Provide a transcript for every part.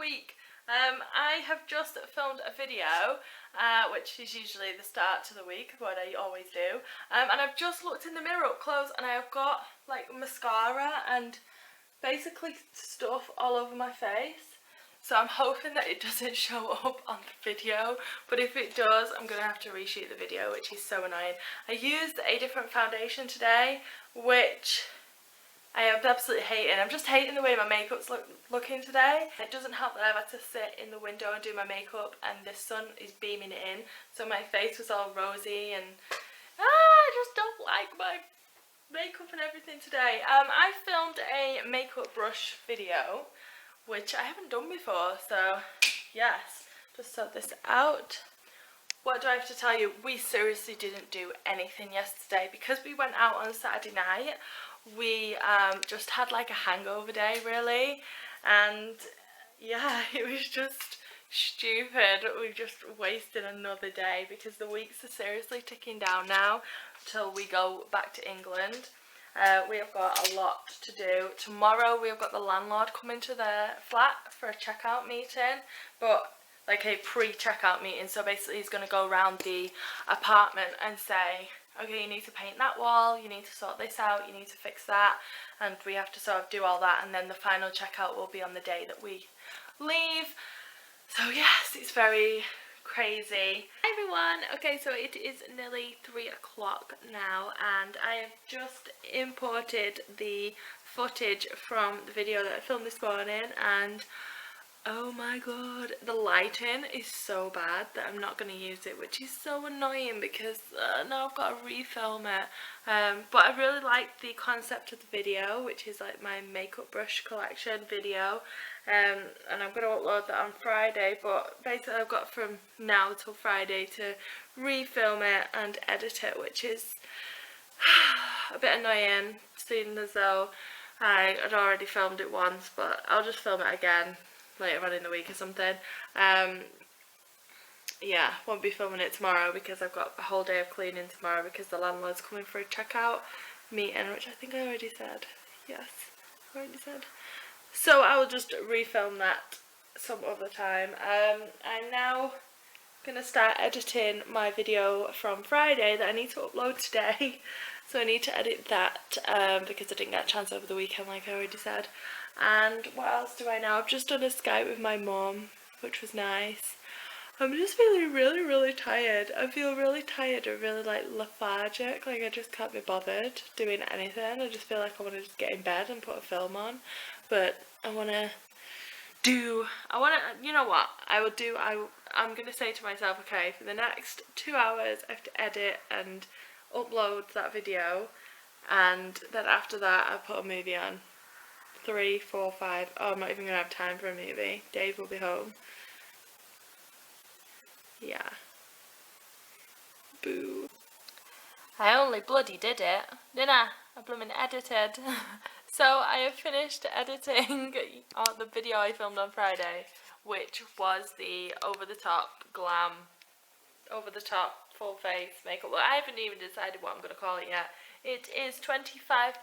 week. I have just filmed a video, which is usually the start to the week, what I always do. And I've just looked in the mirror up close and I've got like mascara and basically stuff all over my face. So I'm hoping that it doesn't show up on the video, but if it does, I'm going to have to reshoot the video, which is so annoying. I used a different foundation today, which I am absolutely hating. I'm just hating the way my makeup's looking today. It doesn't help that I've had to sit in the window and do my makeup and the sun is beaming it in, so my face was all rosy and I just don't like my makeup and everything today. I filmed a makeup brush video, which I haven't done before, so yes, just sort this out. What do I have to tell you? We seriously didn't do anything yesterday because we went out on Saturday night. We just had like a hangover day really, and yeah, it was just stupid. We just wasted another day because the weeks are seriously ticking down now till we go back to England. We have got a lot to do. Tomorrow we have got the landlord coming to the flat for a checkout meeting, but like a pre-checkout meeting. So basically he's going to go around the apartment and say, okay, you need to paint that wall, you need to sort this out, you need to fix that, and we have to sort of do all that, and then the final checkout will be on the day that we leave. So yes, it's very crazy. Hi everyone. Okay, so it is nearly 3 o'clock now and I have just imported the footage from the video that I filmed this morning, and oh my god, the lighting is so bad that I'm not going to use it, which is so annoying because now I've got to refilm it. But I really like the concept of the video, which is like my makeup brush collection video, and I'm going to upload that on Friday, but basically I've got from now till Friday to refilm it and edit it, which is a bit annoying, seeing as though I had already filmed it once, but I'll just film it again later on in the week or something. Yeah, won't be filming it tomorrow because I've got a whole day of cleaning tomorrow because the landlord's coming for a checkout meeting, which I think I already said. Yes, I already said. So I will just refilm that some other time. I'm now gonna start editing my video from Friday that I need to upload today. So I need to edit that because I didn't get a chance over the weekend like I already said. And what else do I know? I've just done a Skype with my mum, which was nice. I'm just feeling really tired. I feel really tired and really like lethargic, like I just can't be bothered doing anything. I just feel like I want to just get in bed and put a film on. But I want to, you know what, I'm going to say to myself, okay, for the next 2 hours I have to edit and upload that video, and then after that I'll put a movie on. 3, 4, 5, oh, I'm not even going to have time for a movie. Dave will be home. Yeah. Boo. I only bloody did it, didn't I? I blooming edited. So I have finished editing the video I filmed on Friday, which was the over-the-top glam, over-the-top full face makeup. Well, I haven't even decided what I'm going to call it yet. It is 4:25.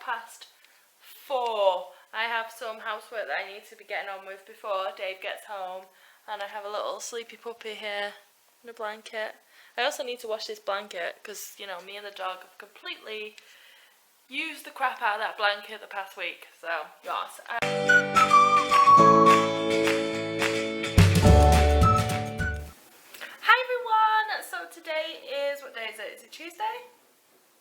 I have some housework that I need to be getting on with before Dave gets home, and I have a little sleepy puppy here in a blanket. I also need to wash this blanket because, you know, me and the dog have completely used the crap out of that blanket the past week, so yes. Hi everyone! So today is, what day is it? Is it Tuesday?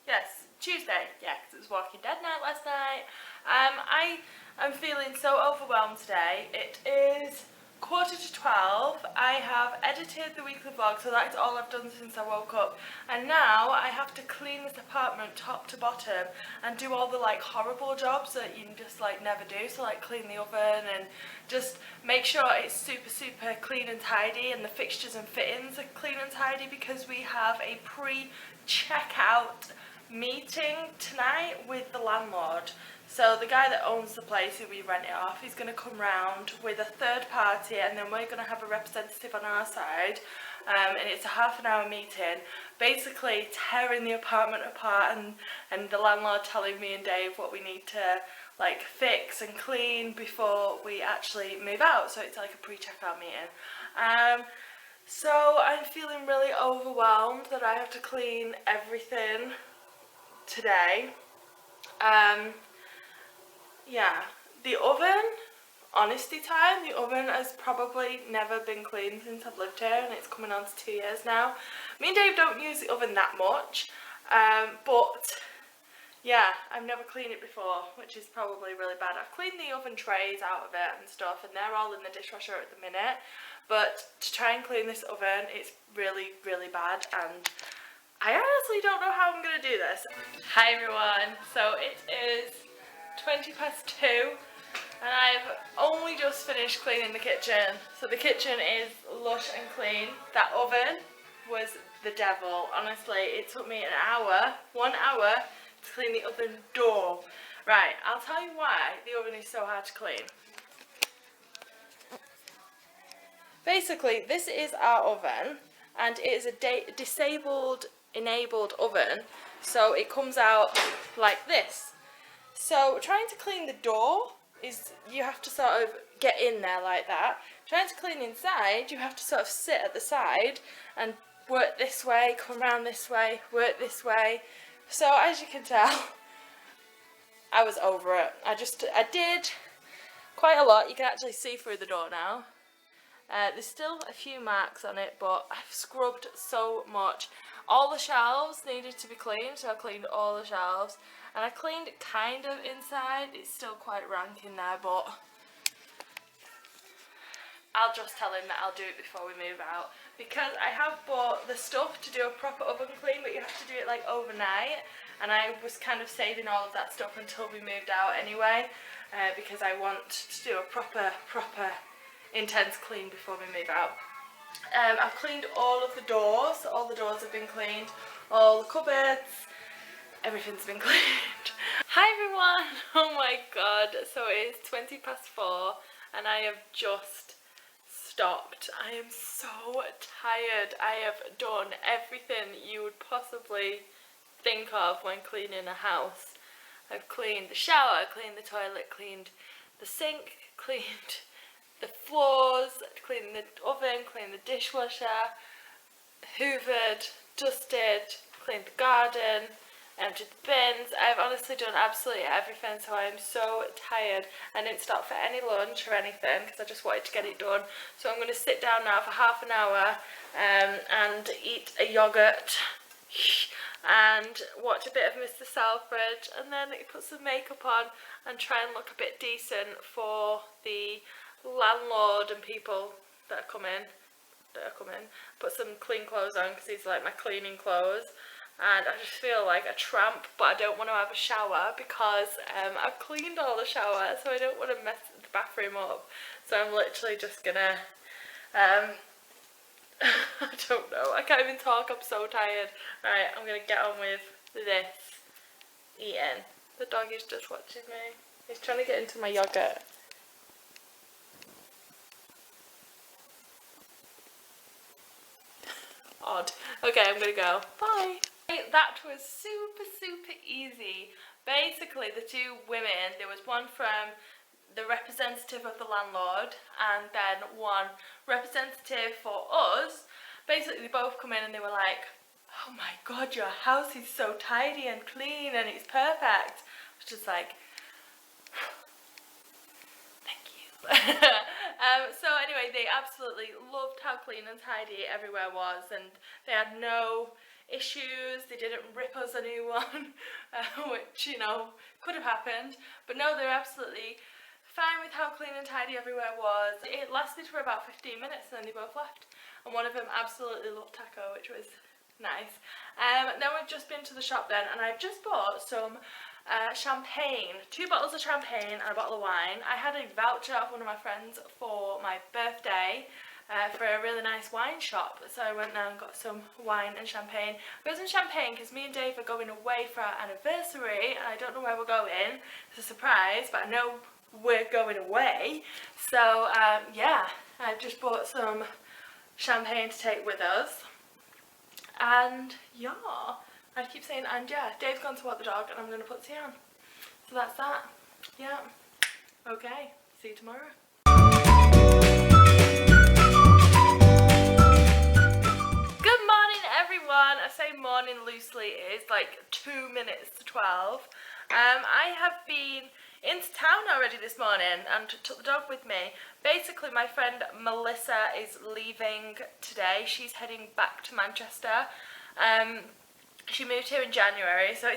Yes, Tuesday, yeah, because it was Walking Dead night last night. I am feeling so overwhelmed today. It is 11:45. I have edited the weekly vlog, so that's all I've done since I woke up. And now I have to clean this apartment top to bottom and do all the like horrible jobs that you just like never do. So like clean the oven and just make sure it's super clean and tidy, and the fixtures and fittings are clean and tidy because we have a pre-checkout meeting tonight with the landlord. So the guy that owns the place who we rent it off, he's going to come round with a third party, and then we're going to have a representative on our side, and it's a half an hour meeting, basically tearing the apartment apart, and the landlord telling me and Dave what we need to like fix and clean before we actually move out. So it's like a pre-checkout meeting. So I'm feeling really overwhelmed that I have to clean everything today. Yeah, the oven, honesty time, the oven has probably never been cleaned since I've lived here, and it's coming on to 2 years now. Me and Dave don't use the oven that much, but yeah, I've never cleaned it before, which is probably really bad. I've cleaned the oven trays out of it and stuff, and they're all in the dishwasher at the minute, but to try and clean this oven, it's really, really bad, and I honestly don't know how I'm going to do this. Hi everyone, so it is 2:20, and I've only just finished cleaning the kitchen. So the kitchen is lush and clean. That oven was the devil. Honestly, it took me an hour, 1 hour, to clean the oven door. Right, I'll tell you why the oven is so hard to clean. Basically, this is our oven, and it is a disabled enabled oven, so it comes out like this. So trying to clean the door is, you have to sort of get in there like that. Trying to clean inside, you have to sort of sit at the side and work this way, come around this way, work this way. So as you can tell, I was over it. I did quite a lot. You can actually see through the door now. There's still a few marks on it, but I've scrubbed so much. All the shelves needed to be cleaned, so I cleaned all the shelves. And I cleaned kind of inside. It's still quite rank in there, but I'll just tell him that I'll do it before we move out. Because I have bought the stuff to do a proper oven clean, but you have to do it like overnight. And I was kind of saving all of that stuff until we moved out anyway, because I want to do a proper intense clean before we move out. I've cleaned all of the doors. All the doors have been cleaned. All the cupboards. Everything's been cleaned. Hi everyone! Oh my god. So it is 4:20, and I have just stopped. I am so tired. I have done everything you would possibly think of when cleaning a house. I've cleaned the shower, cleaned the toilet, cleaned the sink, cleaned the floors, cleaned the oven, cleaned the dishwasher, hoovered, dusted, cleaned the garden, emptied the bins. I've honestly done absolutely everything, so I am so tired. I didn't stop for any lunch or anything because I just wanted to get it done. So I'm going to sit down now for half an hour and eat a yogurt and watch a bit of Mr. Selfridge, and then put some makeup on and try and look a bit decent for the landlord and people that are coming. Put some clean clothes on because these are like my cleaning clothes. And I just feel like a tramp, but I don't want to have a shower because I've cleaned all the shower, so I don't want to mess the bathroom up. So I'm literally just gonna, I don't know, I can't even talk, I'm so tired. Right, I'm gonna get on with this eating. The dog is just watching me. He's trying to get into my yogurt. Odd. Okay, I'm gonna go. Bye. That was super easy. Basically, the two women, there was one from the representative of the landlord and then one representative for us. Basically, they both come in and they were like, oh my god, your house is so tidy and clean and it's perfect. I was just like, thank you. So anyway, they absolutely loved how clean and tidy everywhere was, and they had no issues. They didn't rip us a new one, which, you know, could have happened, but no, they're absolutely fine with how clean and tidy everywhere was. It lasted for about 15 minutes and then they both left, and one of them absolutely loved taco, which was nice. Then we've just been to the shop then, and I've just bought some champagne, 2 bottles of champagne and a bottle of wine. I had a voucher of one of my friends for my birthday, for a really nice wine shop. So I went there and got some wine and champagne. I got some champagne because me and Dave are going away for our anniversary, and I don't know where we're going. It's a surprise, but I know we're going away. So yeah, I've just bought some champagne to take with us. And yeah, I keep saying and yeah, Dave's gone to walk the dog and I'm going to put tea on. So that's that. Yeah. Okay, see you tomorrow. Good morning everyone. I say morning loosely, it's like 2 minutes to 12. I have been into town already this morning and took the dog with me. Basically my friend Melissa is leaving today. She's heading back to Manchester. She moved here in January, so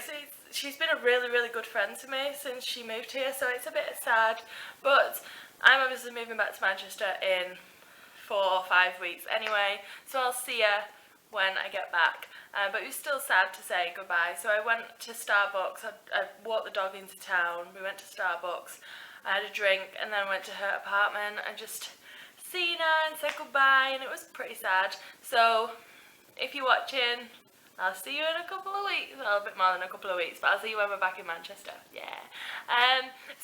she's been a really good friend to me since she moved here, so it's a bit sad, but I'm obviously moving back to Manchester in 4 or 5 weeks anyway, so I'll see her when I get back. But it was still sad to say goodbye, so I went to Starbucks. I walked the dog into town. We went to Starbucks, I had a drink, and then went to her apartment and just seen her and said goodbye, and it was pretty sad. So if you're watching, I'll see you in a couple of weeks, well, a bit more than a couple of weeks, but I'll see you when we're back in Manchester. Yeah.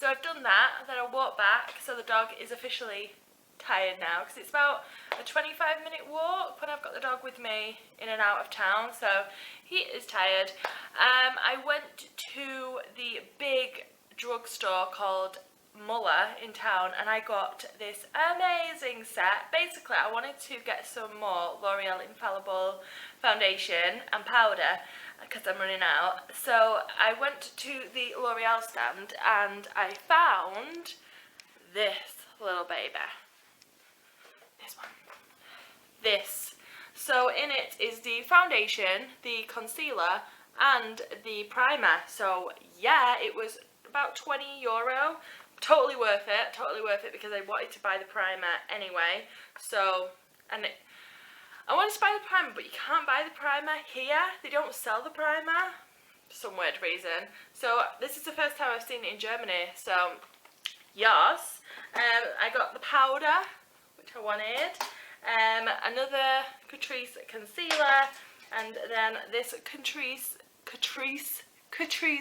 So I've done that, then I walked back, so the dog is officially tired now because it's about a 25-minute walk when I've got the dog with me in and out of town, so he is tired. I went to the big drugstore called Muller in town and I got this amazing set. Basically I wanted to get some more L'Oreal Infallible foundation and powder because I'm running out, so I went to the L'Oreal stand and I found this little baby. This one. This. So in it is the foundation, the concealer and the primer. So yeah, it was about €20. Totally worth it because I wanted to buy the primer anyway. So, I wanted to buy the primer, but you can't buy the primer here. They don't sell the primer for some weird reason. So this is the first time I've seen it in Germany. So yes, I got the powder, which I wanted, another Catrice concealer, and then this Catrice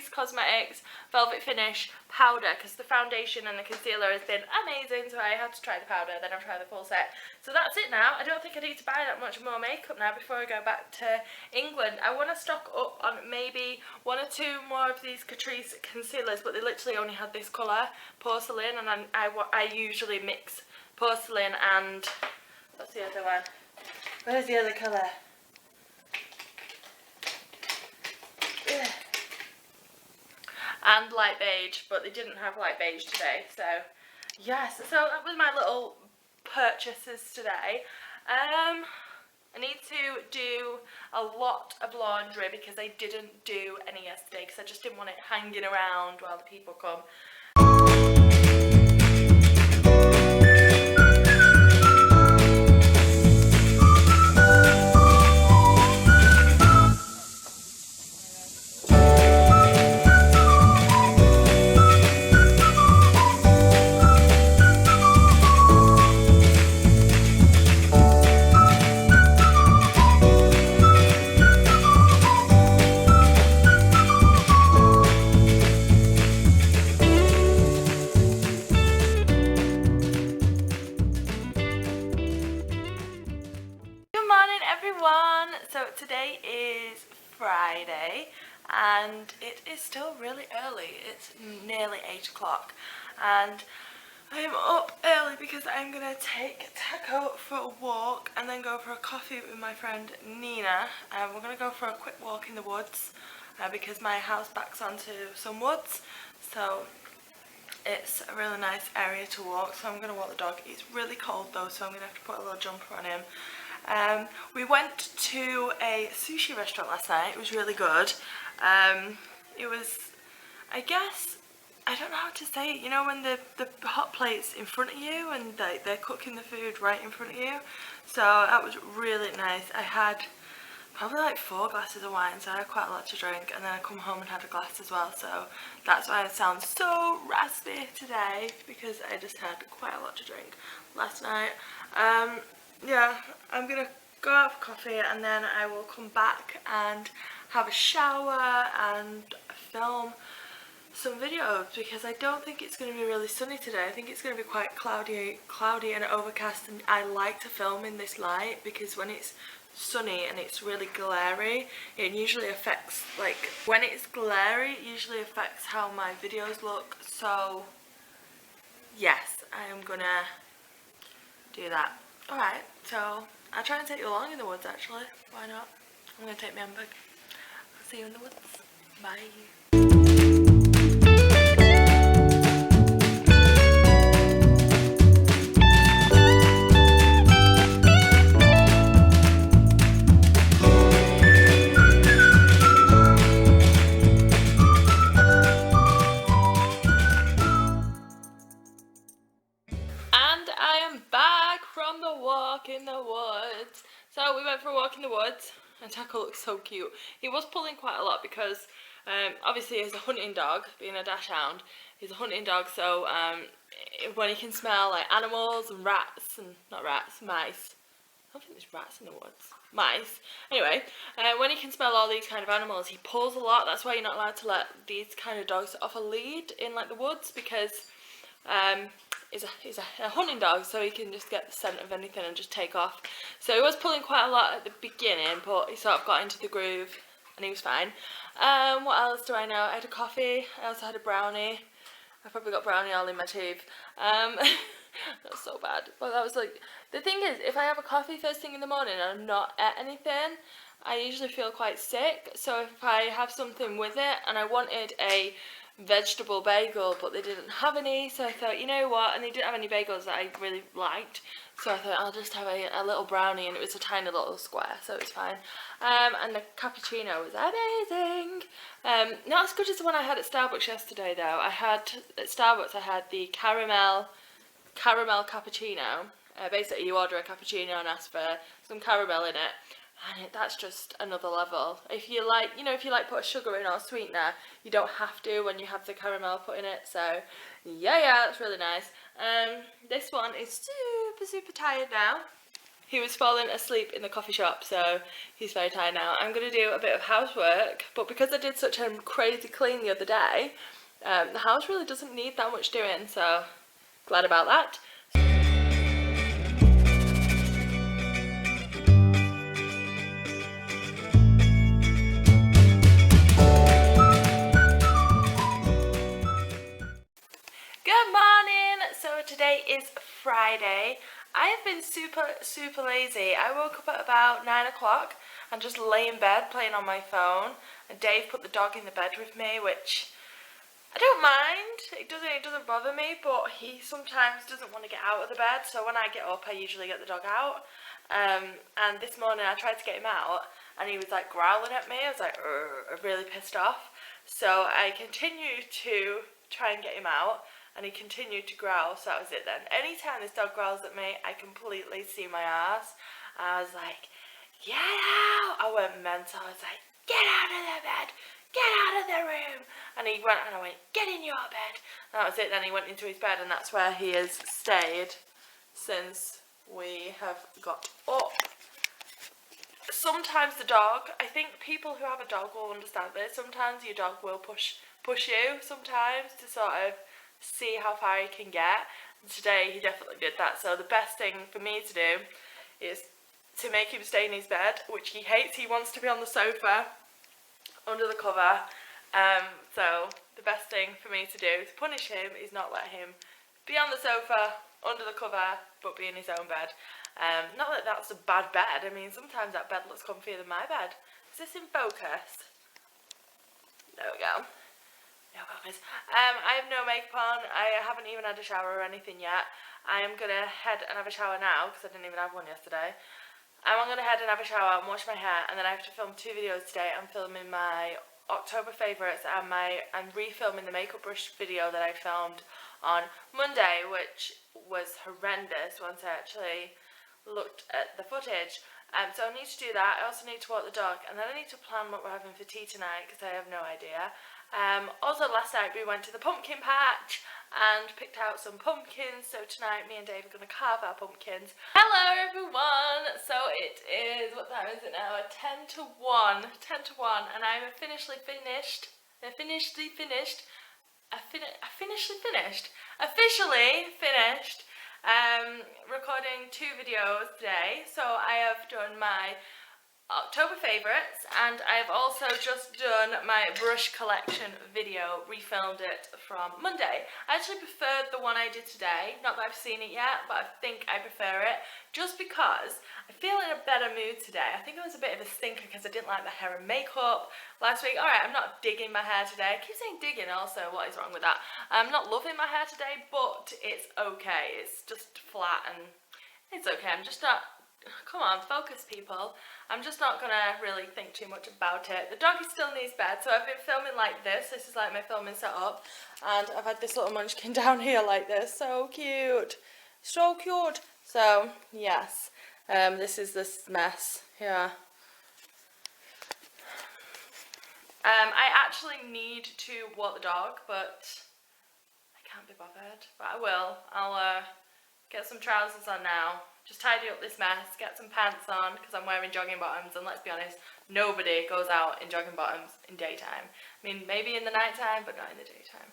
Cosmetics Velvet Finish powder, because the foundation and the concealer has been amazing, so I had to try the powder, then I'll try the full set. So that's it now. I don't think I need to buy that much more makeup now before I go back to England. I want to stock up on maybe 1 or 2 more of these Catrice concealers, but they literally only had this colour, porcelain, and I usually mix porcelain and, what's the other one? Where's the other colour? Ugh. And light beige, but they didn't have light beige today, so yes, so that was my little purchases today. I need to do a lot of laundry because I didn't do any yesterday because I just didn't want it hanging around while the people come. So today is Friday and it is still really early. It's nearly 8 o'clock and I'm up early because I'm going to take Taco for a walk and then go for a coffee with my friend Nina. We're going to go for a quick walk in the woods because my house backs onto some woods, so it's a really nice area to walk. So I'm going to walk the dog. It's really cold though, so I'm going to have to put a little jumper on him. We went to a sushi restaurant last night. It was really good. It was, I guess, I don't know how to say it, you know when the hot plate's in front of you and they're cooking the food right in front of you. So that was really nice. I had probably like 4 glasses of wine, so I had quite a lot to drink, and then I come home and had a glass as well, so that's why I sound so raspy today, because I just had quite a lot to drink last night. yeah, I'm gonna go out for coffee and then I will come back and have a shower and film some videos, because I don't think it's going to be really sunny today. I think it's going to be quite cloudy and overcast, and I like to film in this light because when it's sunny and it's really glary, it usually affects, like when it's glary, it usually affects how my videos look. So yes, I am gonna do that. Alright, so I'll try and take you along in the woods actually. Why not? I'm gonna take my handbag. I'll see you in the woods. Bye. And I am back from the walk in the woods. So we went for a walk in the woods and Taco looks so cute. He was pulling quite a lot because obviously he's a hunting dog, being a dachshund. He's a hunting dog, so when he can smell like animals and rats, and not rats, mice. I don't think there's rats in the woods. Mice. Anyway, when he can smell all these kind of animals, he pulls a lot. That's why you're not allowed to let these kind of dogs off a lead in like the woods, because he's a hunting dog, so he can just get the scent of anything and just take off. So he was pulling quite a lot at the beginning, but he sort of got into the groove and he was fine. What else do I know? I had a coffee. I also had a brownie. I probably got brownie all in my teeth. That's so bad. But that was like, the thing is, if I have a coffee first thing in the morning and I'm not at anything, I usually feel quite sick. So if I have something with it, and I wanted a vegetable bagel but they didn't have any, so I thought, you know what, and they didn't have any bagels that I really liked, so I thought I'll just have a little brownie, and it was a tiny little square, so it's fine. And the cappuccino was amazing. Not as good as the one I had at Starbucks yesterday though. At Starbucks I had the caramel cappuccino. Basically you order a cappuccino and ask for some caramel in it, and that's just another level. If you like, if you like put a sugar in or sweetener, you don't have to when you have the caramel put in it. So yeah, that's really nice. This one is super tired now. He was falling asleep in the coffee shop, so he's very tired now. I'm going to do a bit of housework, but because I did such a crazy clean the other day, the house really doesn't need that much doing, so glad about that. Good morning! So today is Friday. I have been super lazy. I woke up at about 9 o'clock and just lay in bed playing on my phone, and Dave put the dog in the bed with me, which I don't mind. It doesn't bother me, but he sometimes doesn't want to get out of the bed, so when I get up I usually get the dog out. And this morning I tried to get him out and he was like growling at me. I was like really pissed off, so I continued to try and get him out, and he continued to growl, so that was it then. Anytime this dog growls at me, I completely see my ass. I was like, get out! I went mental. I was like, get out of the bed! Get out of the room! And he went, and I went, get in your bed! And that was it. Then he went into his bed, and that's where he has stayed since we have got up. Sometimes the dog, I think people who have a dog will understand this, sometimes your dog will push you sometimes to sort of see how far he can get, and today he definitely did that. So the best thing for me to do is to make him stay in his bed, which he hates. He wants to be on the sofa under the cover, so the best thing for me to do to punish him is not let him be on the sofa under the cover but be in his own bed. Not that that's a bad bed. I mean, sometimes that bed looks comfier than my bed. Is this in focus? There we go. No focus. I have no makeup on. I haven't even had a shower or anything yet. I am going to head and have a shower now because I didn't even have one yesterday. I'm going to head and have a shower and wash my hair, and then I have to film 2 videos today. I'm filming my October favourites and I'm refilming the makeup brush video that I filmed on Monday, which was horrendous once I actually looked at the footage. So I need to do that. I also need to walk the dog, and then I need to plan what we're having for tea tonight because I have no idea. Also last night we went to the pumpkin patch and picked out some pumpkins, so tonight me and Dave are going to carve our pumpkins. Hello everyone! So it is, what time is it now? 10 to 1, and I'm officially finished recording 2 videos today. So I have done my October favourites, and I've also just done my brush collection video, refilmed it from Monday. I actually preferred the one I did today, not that I've seen it yet, but I think I prefer it, just because I feel in a better mood today. I think it was a bit of a stinker because I didn't like my hair and makeup last week. Alright, I'm not digging my hair today. I keep saying digging also, what is wrong with that? I'm not loving my hair today, but it's okay. It's just flat and it's okay. I'm just not, come on, focus people. I'm just not gonna really think too much about it. The doggy still needs bed, so I've been filming like this. This is like my filming setup, and I've had this little munchkin down here like this. So cute, so cute. So yes, this is this mess here. I actually need to walk the dog, but I can't be bothered. But I will. I'll get some trousers on now. Just tidy up this mess, get some pants on because I'm wearing jogging bottoms, and let's be honest, nobody goes out in jogging bottoms in daytime. I mean, maybe in the night time, but not in the daytime.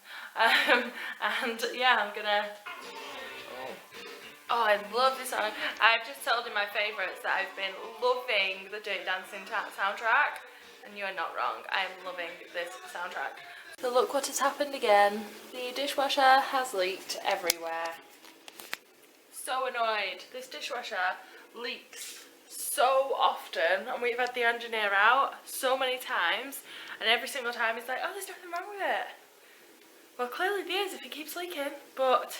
And yeah, I'm gonna... Oh, I love this song. I've just told you my favourites that I've been loving the Dirty Dancing soundtrack, and you are not wrong. I am loving this soundtrack. So look what has happened again. The dishwasher has leaked everywhere. So annoyed. This dishwasher leaks so often, and we've had the engineer out so many times, and every single time he's like, oh, there's nothing wrong with it. Well, clearly there is if it keeps leaking, but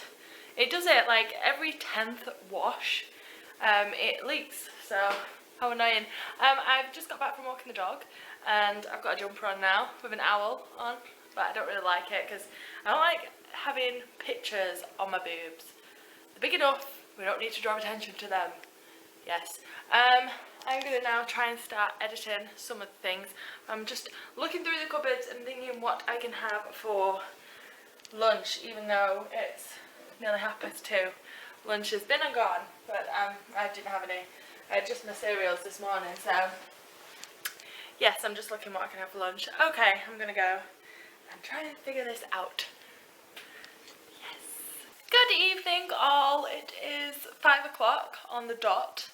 it does it like every 10th wash, it leaks. So how annoying. I've just got back from walking the dog, and I've got a jumper on now with an owl on, but I don't really like it because I don't like having pictures on my boobs. Big enough, we don't need to draw attention to them. Yes. I'm going to now try and start editing some of the things. I'm just looking through the cupboards and thinking what I can have for lunch, even though it's nearly 2:30. Lunch has been and gone, but I didn't have any. I had just my cereals this morning, so yes, I'm just looking what I can have for lunch. Okay, I'm going to go and try and figure this out. Good evening all, it is 5 o'clock on the dot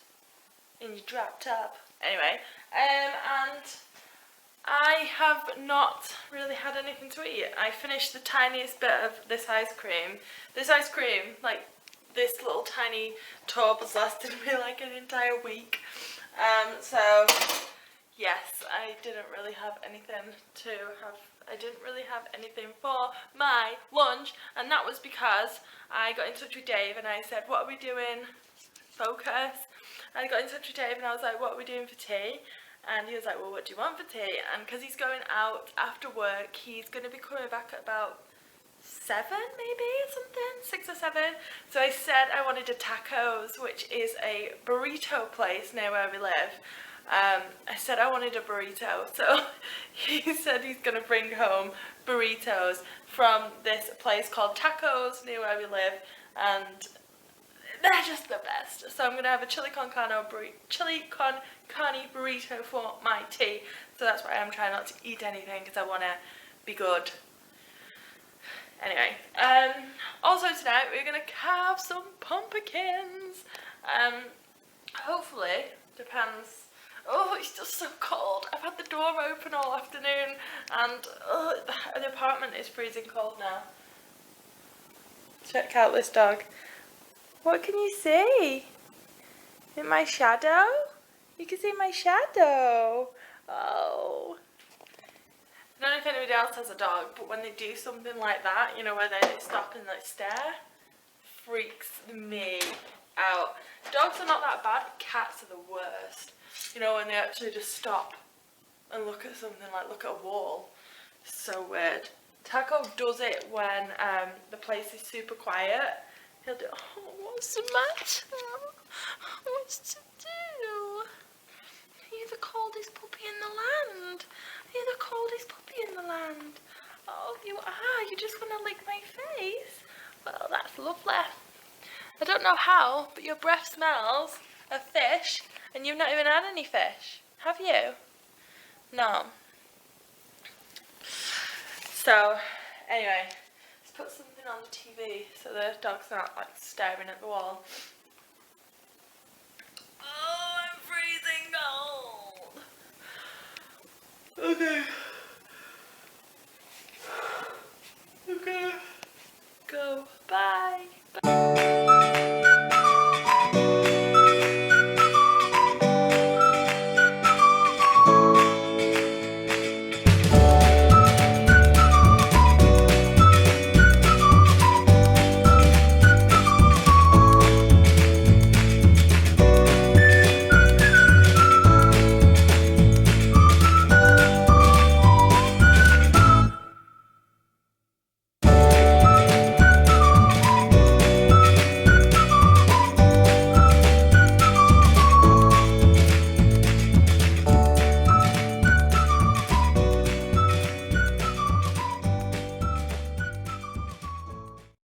in your drop top. Anyway, and I have not really had anything to eat. I finished the tiniest bit of this ice cream. This ice cream, like this little tiny tub, has lasted me like an entire week. So yes, I didn't really have anything to have. I didn't really have anything for my lunch, and that was because I got in touch with Dave and I said, what are we doing? Focus. I got in touch with Dave and I was like, what are we doing for tea? And he was like, well, what do you want for tea? And because he's going out after work, he's going to be coming back at about 7 maybe, something, 6 or 7. So I said I wanted a Tacos, which is a burrito place near where we live. I said I wanted a burrito, so he said he's going to bring home burritos from this place called Tacos near where we live, and they're just the best. So I'm going to have a chili con carne burrito for my tea, so that's why I'm trying not to eat anything, because I want to be good. Anyway, also tonight we're going to carve some pumpkins. Hopefully, depends. Oh, it's just so cold. I've had the door open all afternoon, and the apartment is freezing cold now. Check out this dog. What can you see? In my shadow? You can see my shadow. Oh. I don't know if anybody else has a dog, but when they do something like that, you know, where they stop and like stare, freaks me out. Dogs are not that bad, cats are the worst. You know, when they actually just stop and look at something, like look at a wall. It's so weird. Taco does it when the place is super quiet. He'll do, oh, what's the matter? What's to do? You're the coldest puppy in the land. You're the coldest puppy in the land. Oh, you just want to lick my face? Well, that's lovely. I don't know how, but your breath smells of fish, and you've not even had any fish, have you? No. So, anyway, let's put something on the TV so the dog's not like staring at the wall. Oh, I'm freezing cold. Okay,